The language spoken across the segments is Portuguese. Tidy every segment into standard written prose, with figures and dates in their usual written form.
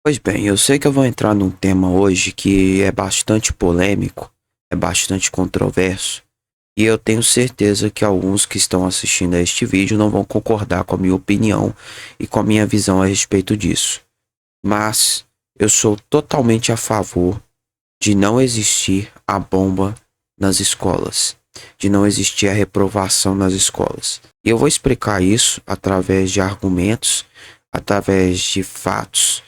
Pois bem, eu sei que eu vou entrar num tema hoje que é bastante polêmico, é bastante controverso, e eu tenho certeza que alguns que estão assistindo a este vídeo não vão concordar com a minha opinião e com a minha visão a respeito disso. Mas eu sou totalmente a favor de não existir a bomba nas escolas, de não existir a reprovação nas escolas. E eu vou explicar isso através de argumentos, através de fatos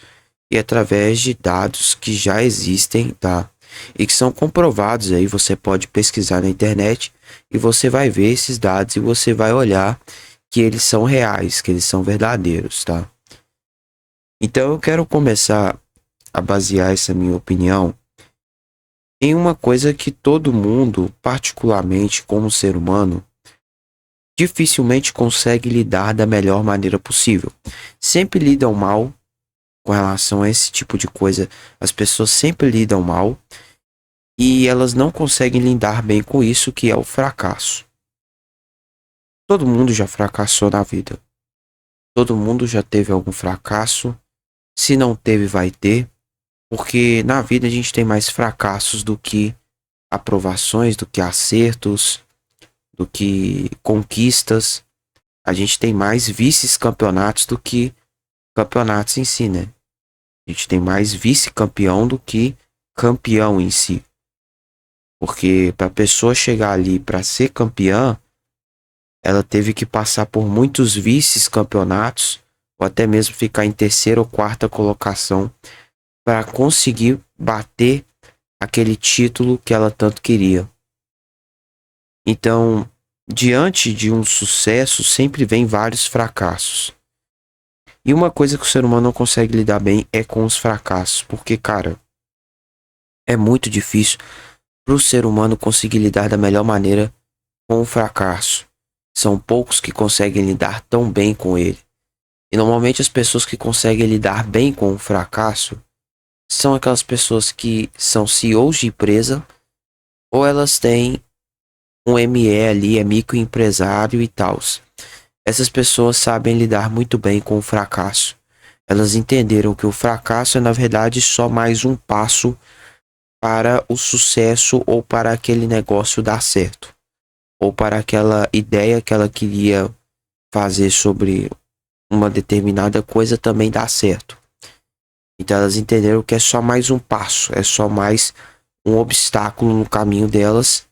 e através de dados que já existem, tá? E que são comprovados aí, você pode pesquisar na internet e você vai ver esses dados e você vai olhar que eles são reais, que eles são verdadeiros, tá? Então eu quero começar a basear essa minha opinião em uma coisa que todo mundo, particularmente como ser humano, dificilmente consegue lidar da melhor maneira possível. Sempre lidam mal com relação a esse tipo de coisa. As pessoas sempre lidam mal e elas não conseguem lidar bem com isso, que é o fracasso. Todo mundo já fracassou na vida. Todo mundo já teve algum fracasso. Se não teve, vai ter. Porque na vida a gente tem mais fracassos do que aprovações, do que acertos, do que conquistas. A gente tem mais vice-campeonatos do que campeonatos em si, né? A gente tem mais vice-campeão do que campeão em si. Porque para a pessoa chegar ali para ser campeã, ela teve que passar por muitos vice-campeonatos, ou até mesmo ficar em terceira ou quarta colocação para conseguir bater aquele título que ela tanto queria. Então, diante de um sucesso, sempre vem vários fracassos. E uma coisa que o ser humano não consegue lidar bem é com os fracassos, porque, cara, é muito difícil para o ser humano conseguir lidar da melhor maneira com o fracasso. São poucos que conseguem lidar tão bem com ele. E normalmente as pessoas que conseguem lidar bem com o fracasso são aquelas pessoas que são CEOs de empresa ou elas têm um ME ali, é microempresário e tal. Essas pessoas sabem lidar muito bem com o fracasso. Elas entenderam que o fracasso é na verdade só mais um passo para o sucesso ou para aquele negócio dar certo, ou para aquela ideia que ela queria fazer sobre uma determinada coisa também dar certo. Então elas entenderam que é só mais um passo, é só mais um obstáculo no caminho delas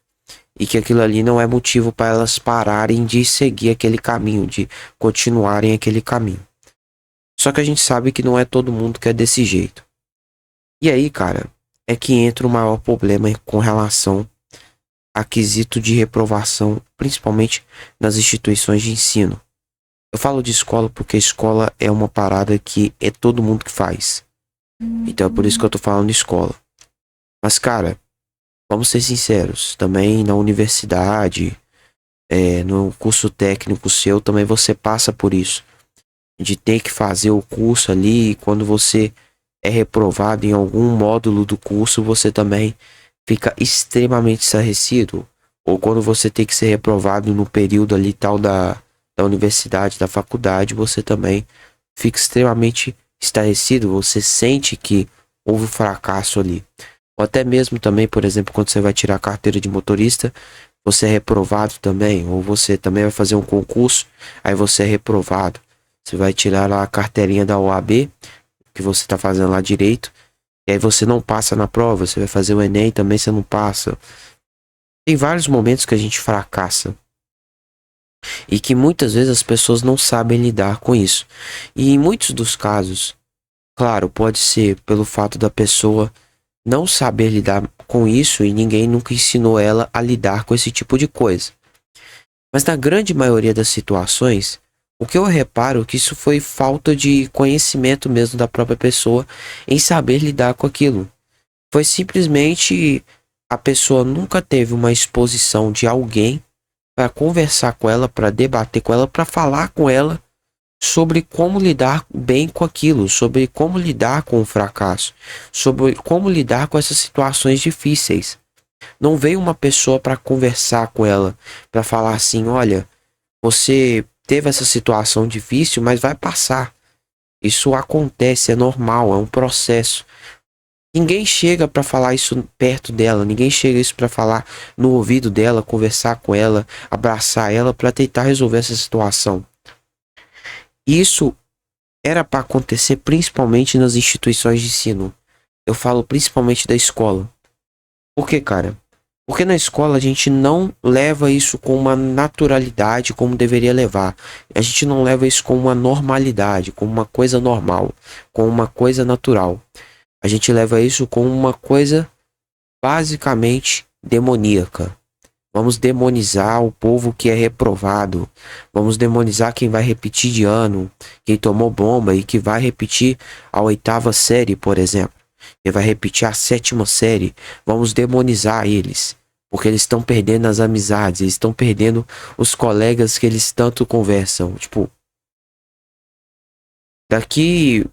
e que aquilo ali não é motivo para elas pararem de seguir aquele caminho, de continuarem aquele caminho. Só que a gente sabe que não é todo mundo que é desse jeito. E aí, cara, é que entra o maior problema com relação a quesito de reprovação, principalmente nas instituições de ensino. Eu falo de escola porque escola é uma parada que é todo mundo que faz. Então é por isso que eu tô falando de escola. Mas, cara, vamos ser sinceros, também na universidade, no curso técnico seu, também você passa por isso. De ter que fazer o curso ali, e quando você é reprovado em algum módulo do curso, você também fica extremamente estarrecido. Ou quando você tem que ser reprovado no período ali tal da universidade, da faculdade, você também fica extremamente estarrecido. Você sente que houve um fracasso ali. Ou até mesmo também, por exemplo, quando você vai tirar a carteira de motorista, você é reprovado também. Ou você também vai fazer um concurso, aí você é reprovado. Você vai tirar lá a carteirinha da OAB, que você está fazendo lá direito, e aí você não passa na prova. Você vai fazer o Enem também, você não passa. Tem vários momentos que a gente fracassa e que muitas vezes as pessoas não sabem lidar com isso. E em muitos dos casos, claro, pode ser pelo fato da pessoa não saber lidar com isso e ninguém nunca ensinou ela a lidar com esse tipo de coisa. Mas na grande maioria das situações, o que eu reparo é que isso foi falta de conhecimento mesmo da própria pessoa em saber lidar com aquilo. Foi simplesmente a pessoa nunca teve uma exposição de alguém para conversar com ela, para debater com ela, para falar com ela sobre como lidar bem com aquilo, sobre como lidar com o fracasso, sobre como lidar com essas situações difíceis. Não veio uma pessoa para conversar com ela, para falar assim, olha, você teve essa situação difícil, mas vai passar. Isso acontece, é normal, é um processo. Ninguém chega para falar isso perto dela, ninguém chega isso para falar no ouvido dela, conversar com ela, abraçar ela para tentar resolver essa situação. Isso era para acontecer principalmente nas instituições de ensino. Eu falo principalmente da escola. Por que, cara? Porque na escola a gente não leva isso com uma naturalidade como deveria levar. A gente não leva isso com uma normalidade, como uma coisa normal, com uma coisa natural. A gente leva isso com uma coisa basicamente demoníaca. Vamos demonizar o povo que é reprovado. Vamos demonizar quem vai repetir de ano, quem tomou bomba e que vai repetir a 8ª série, por exemplo. Quem vai repetir a 7ª série. Vamos demonizar eles. Porque eles estão perdendo as amizades, eles estão perdendo os colegas que eles tanto conversam. Tipo, daqui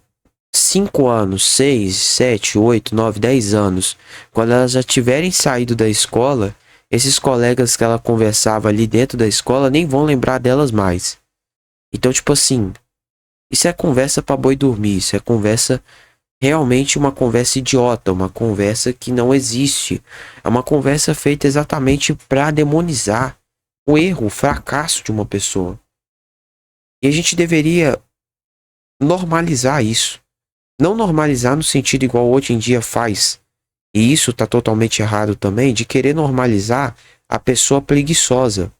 5 anos, 6, 7, 8, 9, 10 anos, quando elas já tiverem saído da escola, esses colegas que ela conversava ali dentro da escola nem vão lembrar delas mais. Então, tipo assim, isso é conversa pra boi dormir, isso é conversa, realmente uma conversa idiota, uma conversa que não existe. É uma conversa feita exatamente pra demonizar o erro, o fracasso de uma pessoa. E a gente deveria normalizar isso. Não normalizar no sentido igual hoje em dia faz. E isso tá totalmente errado também, de querer normalizar a pessoa preguiçosa.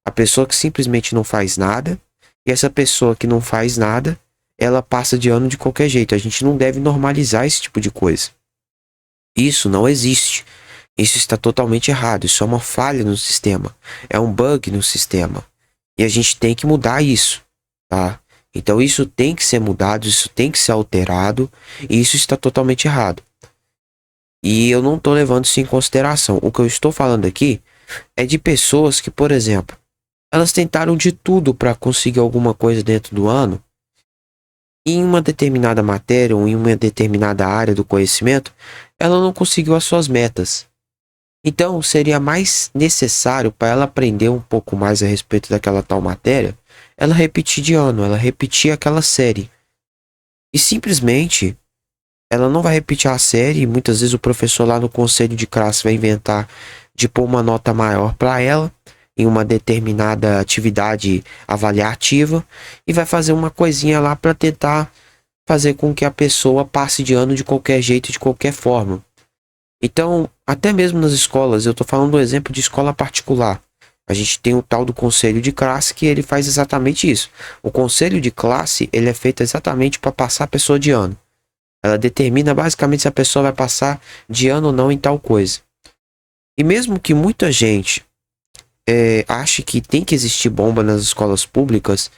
A pessoa que simplesmente não faz nada. E essa pessoa que não faz nada, ela passa de ano de qualquer jeito. A gente não deve normalizar esse tipo de coisa. Isso não existe. Isso está totalmente errado. Isso é uma falha no sistema. É um bug no sistema. E a gente tem que mudar isso, tá? Então isso tem que ser mudado, isso tem que ser alterado. E isso está totalmente errado. E eu não tô levando isso em consideração. O que eu estou falando aqui é de pessoas que, por exemplo, elas tentaram de tudo para conseguir alguma coisa dentro do ano. E em uma determinada matéria ou em uma determinada área do conhecimento, ela não conseguiu as suas metas. Então, seria mais necessário para ela aprender um pouco mais a respeito daquela tal matéria, ela repetir de ano, ela repetir aquela série. E simplesmente ela não vai repetir a série, e muitas vezes o professor lá no conselho de classe vai inventar de pôr uma nota maior para ela em uma determinada atividade avaliativa e vai fazer uma coisinha lá para tentar fazer com que a pessoa passe de ano de qualquer jeito, de qualquer forma. Então, até mesmo nas escolas, eu estou falando do exemplo de escola particular. A gente tem o tal do conselho de classe que ele faz exatamente isso. O conselho de classe, ele é feito exatamente para passar a pessoa de ano. Ela determina basicamente se a pessoa vai passar de ano ou não em tal coisa. E mesmo que muita gente ache que tem que existir bomba nas escolas públicas,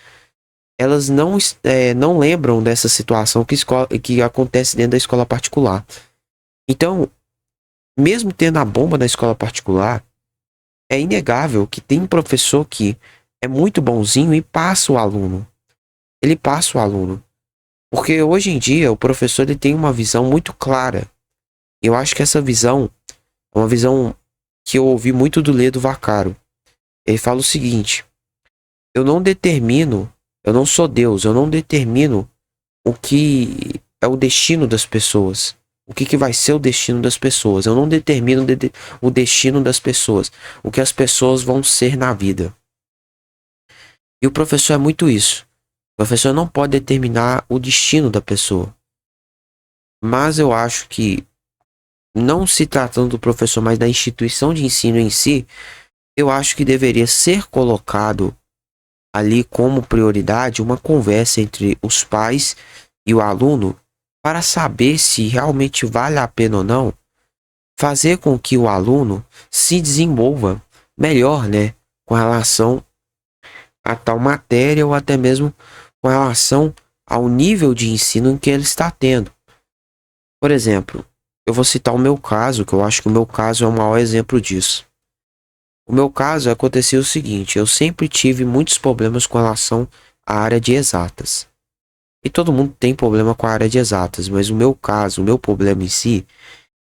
elas não lembram dessa situação que acontece dentro da escola particular. Então, mesmo tendo a bomba na escola particular, é inegável que tem um professor que é muito bonzinho e passa o aluno. Ele passa o aluno. Porque hoje em dia o professor ele tem uma visão muito clara. Eu acho que essa visão é uma visão que eu ouvi muito do Ledo Vaccaro. Ele fala o seguinte: eu não sou Deus, eu não determino o que é o destino das pessoas. O que vai ser o destino das pessoas. Eu não determino o destino das pessoas. O que as pessoas vão ser na vida. E o professor é muito isso. O professor não pode determinar o destino da pessoa. Mas eu acho que, não se tratando do professor, mas da instituição de ensino em si, eu acho que deveria ser colocado ali como prioridade uma conversa entre os pais e o aluno para saber se realmente vale a pena ou não fazer com que o aluno se desenvolva melhor, né, com relação a tal matéria ou até mesmo com relação ao nível de ensino em que ele está tendo. Por exemplo, eu vou citar o meu caso, que eu acho que o meu caso é o maior exemplo disso. O meu caso aconteceu o seguinte: eu sempre tive muitos problemas com relação à área de exatas. E todo mundo tem problema com a área de exatas, mas o meu caso, o meu problema em si,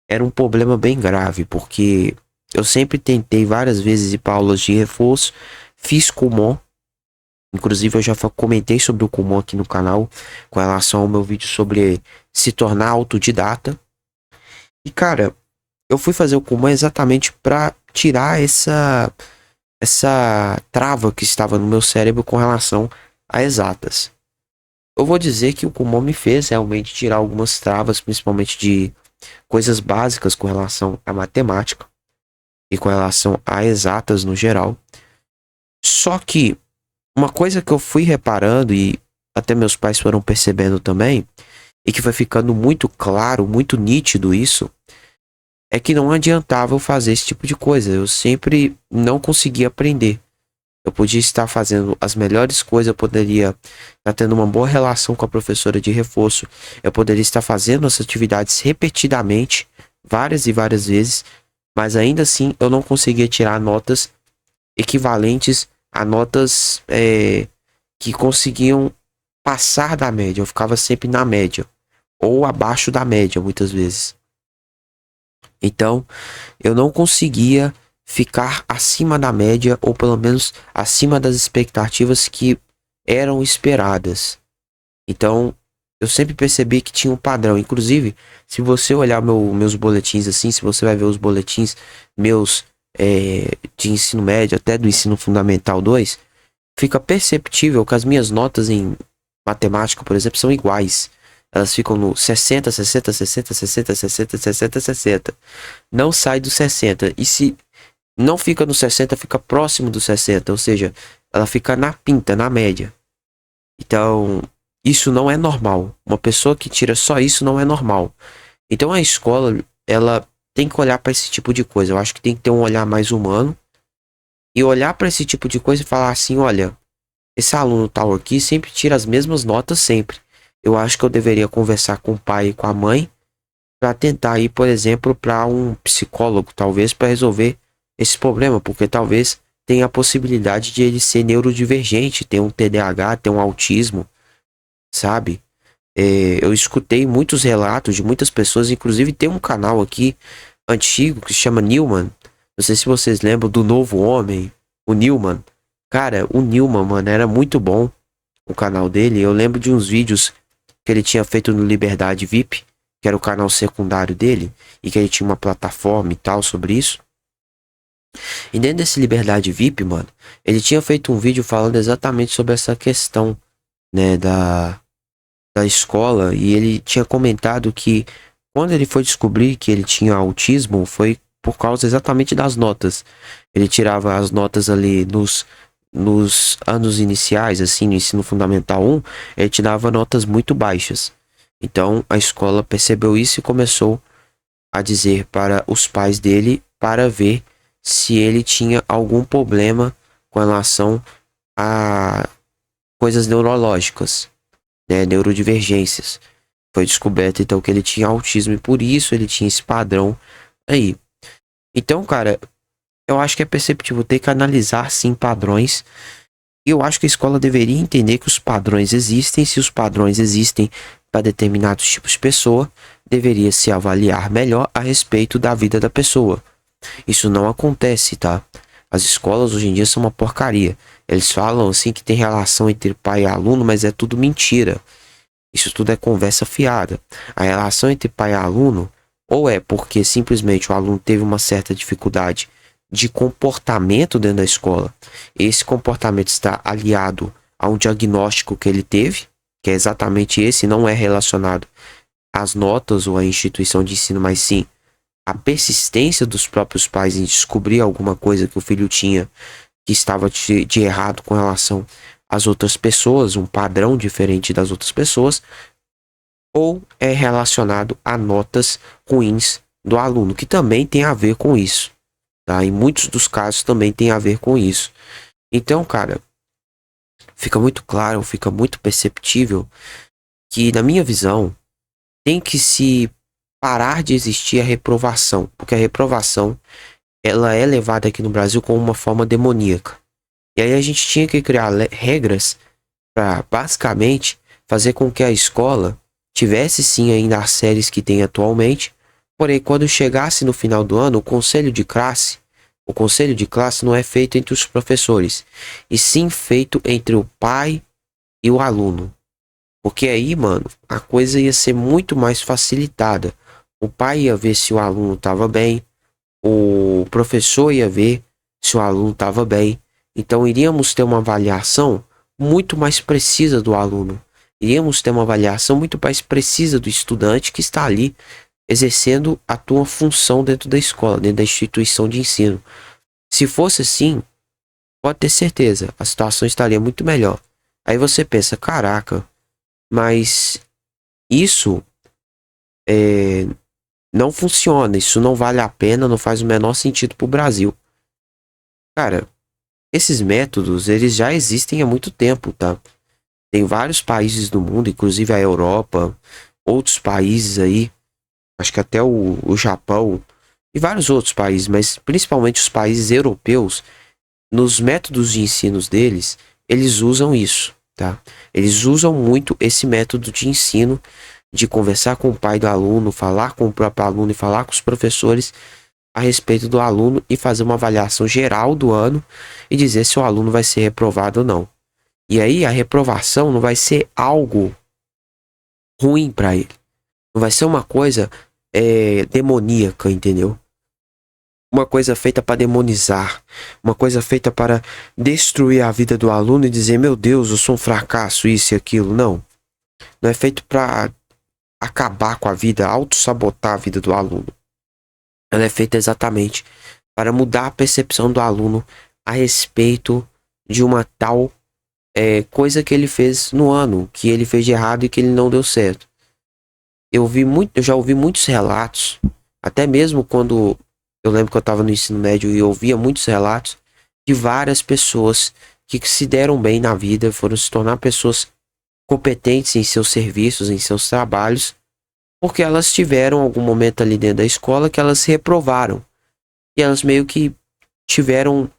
era um problema bem grave, porque eu sempre tentei várias vezes ir para aulas de reforço, fiz Kumon, Inclusive, eu já comentei sobre o Kumon aqui no canal, com relação ao meu vídeo sobre se tornar autodidata. E, cara, eu fui fazer o Kumon exatamente para tirar essa trava que estava no meu cérebro com relação a exatas. Eu vou dizer que o Kumon me fez realmente tirar algumas travas, principalmente de coisas básicas com relação à matemática e com relação a exatas no geral. Só que uma coisa que eu fui reparando e até meus pais foram percebendo também, e que foi ficando muito claro, muito nítido isso, é que não adiantava eu fazer esse tipo de coisa. Eu sempre não conseguia aprender. Eu podia estar fazendo as melhores coisas, eu poderia estar tendo uma boa relação com a professora de reforço, eu poderia estar fazendo as atividades repetidamente, várias e várias vezes, mas ainda assim eu não conseguia tirar notas equivalentes a notas que conseguiam passar da média. Eu ficava sempre na média, ou abaixo da média, muitas vezes. Então, eu não conseguia ficar acima da média, ou pelo menos acima das expectativas que eram esperadas. Então, eu sempre percebi que tinha um padrão. Inclusive, se você olhar meus boletins assim, se você vai ver os boletins meus de ensino médio, até do ensino fundamental 2, fica perceptível que as minhas notas em matemática, por exemplo, são iguais. Elas ficam no 60, 60, 60, 60, 60, 60, 60. Não sai do 60. E se não fica no 60, fica próximo do 60. Ou seja, ela fica na pinta, na média. Então, isso não é normal. Uma pessoa que tira só isso não é normal. Então, a escola, ela tem que olhar para esse tipo de coisa. Eu acho que tem que ter um olhar mais humano. E olhar para esse tipo de coisa e falar assim, olha, esse aluno tal aqui sempre tira as mesmas notas sempre. Eu acho que eu deveria conversar com o pai e com a mãe para tentar ir, por exemplo, para um psicólogo, talvez, para resolver esse problema, porque talvez tenha a possibilidade de ele ser neurodivergente, ter um TDAH, ter um autismo, sabe? Eu escutei muitos relatos de muitas pessoas, inclusive tem um canal aqui antigo que se chama Newman. Não sei se vocês lembram do Novo Homem, o Newman. Cara, o Newman, mano, era muito bom o canal dele. Eu lembro de uns vídeos que ele tinha feito no Liberdade VIP, que era o canal secundário dele, e que ele tinha uma plataforma e tal sobre isso. E dentro desse Liberdade VIP, mano, ele tinha feito um vídeo falando exatamente sobre essa questão, né, da escola, e ele tinha comentado que quando ele foi descobrir que ele tinha autismo, foi por causa exatamente das notas. Ele tirava as notas ali nos anos iniciais, assim, no ensino fundamental 1, ele tirava notas muito baixas. Então a escola percebeu isso e começou a dizer para os pais dele para ver se ele tinha algum problema com relação a coisas neurológicas, né, neurodivergências. Foi descoberto então que ele tinha autismo e por isso ele tinha esse padrão aí. Então, cara, eu acho que é perceptível ter que analisar sim padrões. E eu acho que a escola deveria entender que os padrões existem. Se os padrões existem para determinados tipos de pessoa, deveria se avaliar melhor a respeito da vida da pessoa. Isso não acontece, tá? As escolas hoje em dia são uma porcaria. Eles falam assim que tem relação entre pai e aluno, mas é tudo mentira. Isso tudo é conversa fiada. A relação entre pai e aluno ou é porque simplesmente o aluno teve uma certa dificuldade de comportamento dentro da escola. Esse comportamento está aliado a um diagnóstico que ele teve, que é exatamente esse, não é relacionado às notas ou à instituição de ensino, mas sim a persistência dos próprios pais em descobrir alguma coisa que o filho tinha que estava de errado com relação às outras pessoas, um padrão diferente das outras pessoas, ou é relacionado a notas ruins do aluno, que também tem a ver com isso, tá? Em muitos dos casos também tem a ver com isso. Então, cara, fica muito claro, fica muito perceptível que, na minha visão, tem que se parar de existir a reprovação, porque a reprovação ela é levada aqui no Brasil como uma forma demoníaca. E aí a gente tinha que criar regras para basicamente fazer com que a escola tivesse sim ainda as séries que tem atualmente, porém quando chegasse no final do ano, o conselho de classe O conselho de classe não é feito entre os professores, e sim feito entre o pai e o aluno. Porque aí, mano, a coisa ia ser muito mais facilitada. O pai ia ver se o aluno estava bem, o professor ia ver se o aluno estava bem. Então iríamos ter uma avaliação muito mais precisa do aluno. Iríamos ter uma avaliação muito mais precisa do estudante que está ali exercendo a tua função dentro da escola, dentro da instituição de ensino. Se fosse assim, pode ter certeza, a situação estaria muito melhor. Aí você pensa, caraca, mas isso não funciona, isso não vale a pena, não faz o menor sentido para o Brasil. Cara, esses métodos, eles já existem há muito tempo, tá? Tem vários países do mundo, inclusive a Europa, outros países aí, acho que até o Japão e vários outros países, mas principalmente os países europeus, nos métodos de ensino deles, eles usam isso, tá? Eles usam muito esse método de ensino, de conversar com o pai do aluno, falar com o próprio aluno e falar com os professores a respeito do aluno e fazer uma avaliação geral do ano e dizer se o aluno vai ser reprovado ou não. E aí a reprovação não vai ser algo ruim para ele. Não vai ser uma coisa demoníaca, entendeu? Uma coisa feita para demonizar, uma coisa feita para destruir a vida do aluno e dizer, meu Deus, eu sou um fracasso, isso e aquilo. Não. Não é feito para acabar com a vida, auto-sabotar a vida do aluno. Ela é feita exatamente para mudar a percepção do aluno a respeito de uma tal coisa que ele fez no ano, que ele fez de errado e que ele não deu certo. Eu já ouvi muitos relatos, até mesmo quando eu lembro que eu estava no ensino médio e eu ouvia muitos relatos de várias pessoas que se deram bem na vida, foram se tornar pessoas competentes em seus serviços, em seus trabalhos, porque elas tiveram algum momento ali dentro da escola que elas reprovaram. E elas meio que tiveram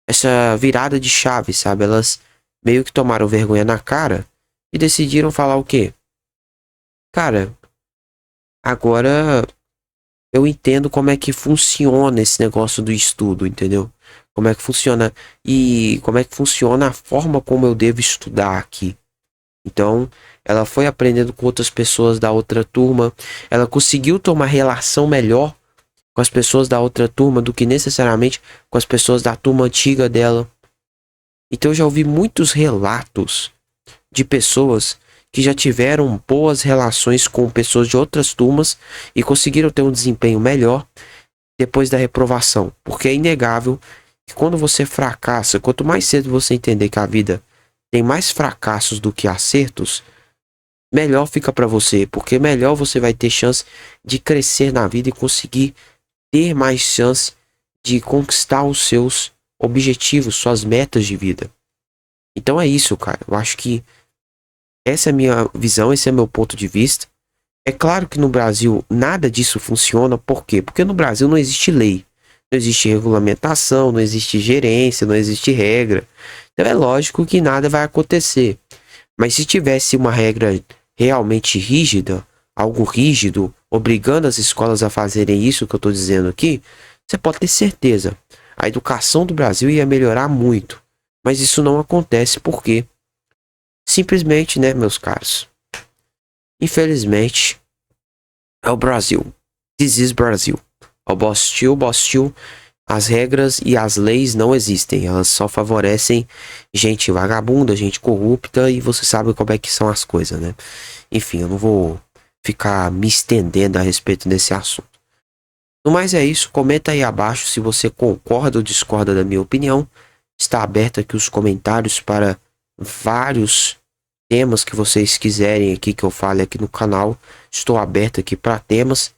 essa virada de chave, sabe? Elas meio que tomaram vergonha na cara e decidiram falar o quê? Cara, agora eu entendo como é que funciona esse negócio do estudo, entendeu? Como é que funciona e como é que funciona a forma como eu devo estudar aqui. Então, ela foi aprendendo com outras pessoas da outra turma, ela conseguiu ter uma relação melhor com as pessoas da outra turma do que necessariamente com as pessoas da turma antiga dela. Então eu já ouvi muitos relatos de pessoas que já tiveram boas relações com pessoas de outras turmas e conseguiram ter um desempenho melhor depois da reprovação. Porque é inegável que quando você fracassa, quanto mais cedo você entender que a vida tem mais fracassos do que acertos, melhor fica para você, porque melhor você vai ter chance de crescer na vida e conseguir ter mais chance de conquistar os seus objetivos, suas metas de vida. Então é isso, cara. Eu acho que essa é a minha visão, esse é meu ponto de vista. É claro que no Brasil nada disso funciona. Por quê? Porque no Brasil não existe lei, não existe regulamentação, não existe gerência, não existe regra. Então é lógico que nada vai acontecer. Mas se tivesse uma regra realmente rígida, algo rígido, obrigando as escolas a fazerem isso que eu estou dizendo aqui, você pode ter certeza. A educação do Brasil ia melhorar muito. Mas isso não acontece porque, simplesmente, né, meus caros? Infelizmente, é o Brasil. This is Brasil. O Bostil. As regras e as leis não existem. Elas só favorecem gente vagabunda, gente corrupta e você sabe como é que são as coisas, né? Enfim, eu não vou ficar me estendendo a respeito desse assunto. No mais é isso. Comenta aí abaixo se você concorda ou discorda da minha opinião. Está aberto aqui os comentários para vários temas que vocês quiserem aqui que eu fale aqui no canal. Estou aberto aqui para temas.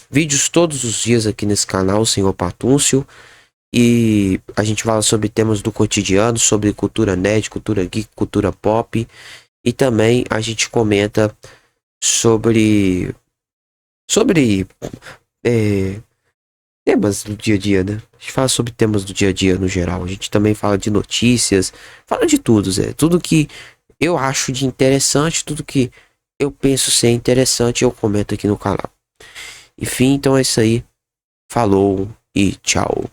Vídeos todos os dias aqui nesse canal, Senhor Patúncio. E a gente fala sobre temas do cotidiano, sobre cultura nerd, cultura geek, cultura pop. E também a gente comenta sobre temas do dia a dia, né? A gente fala sobre temas do dia a dia no geral. A gente também fala de notícias, fala de tudo, Zé. Tudo que eu acho de interessante, tudo que eu penso ser interessante, eu comento aqui no canal. Enfim, então é isso aí. Falou e tchau.